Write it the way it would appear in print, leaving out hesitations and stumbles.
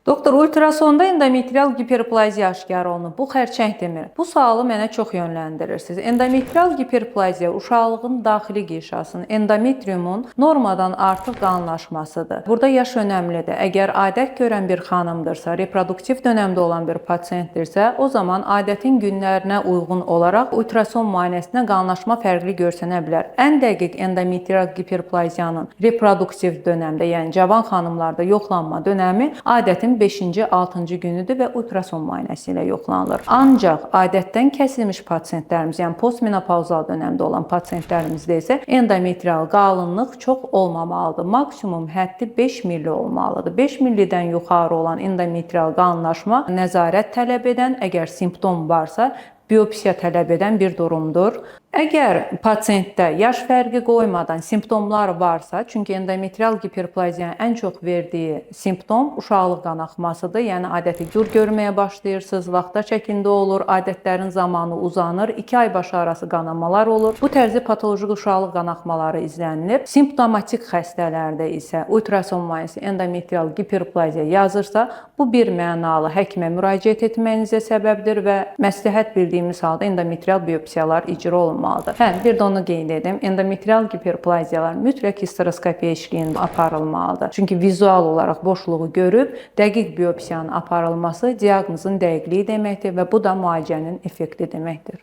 Doktor, ultrasonda endometrial giperplaziya aşkar olunub. Bu xərçəng demir. Bu sualı mənə çox yönləndirirsiniz. Endometrial giperplaziya uşaqlığın daxili qişasının, endometriumun normadan artıq qalınlaşmasıdır. Burada yaş önəmlidir. Əgər adət görən bir xanımdırsa, reproduktiv dönəmdə olan bir pasientdirsə, o zaman adətin günlərinə uyğun olaraq ultrason müayinəsində qalınlaşma fərqli görsənə bilər. Ən dəqiq endometrial giperplaziyanın reproduktiv dönəmdə, yəni cavan xanımlarda yoxlanma dönəmi adətin 5-ci, 6-cı günüdür və ultrason müayinəsi ilə yoxlanılır. Ancaq adətdən kəsilmiş pasientlərimiz, yəni postmenopauzal dönəmdə olan pasientlərimizdə isə endometrial qalınlıq çox olmamalıdır. Maksimum həddi 5 milli olmalıdır. 5 millidən yuxarı olan endometrial qalınlaşma nəzarət tələb edən, əgər simptom varsa, biopsiya tələb edən bir durumdur. Əgər pasientdə yaş fərqi qoymadan simptomlar varsa, çünki endometrial giperplaziyanın ən çox verdiyi simptom uşaqlıq qanaxmasıdır. Yəni adəti gür görməyə başlayırsınız, vaxta çəkində olur, adətlərin zamanı uzanır, 2 ay başı arası qanamalar olur. Bu tərzi patoloji uşaqlıq qanaxmaları izlənilir. Simptomatik xəstələrdə isə ultrason müayinəsi endometrial giperplaziya yazırsa, bu bir mənalı həkimə müraciət etməyinizə səbəbdir və məsləhət bildiyimiz halda endometrial biopsiyalar icra olunmalıdır. Bir də onu qeyd edim. Endometrial giperplaziyalar mütləq histeroskopiya eşliğində aparılmalıdır. Çünki vizual olaraq boşluğu görüb dəqiq biopsiyanın aparılması diaqnozun dəqiqliyi deməkdir və bu da müalicənin effekti deməkdir.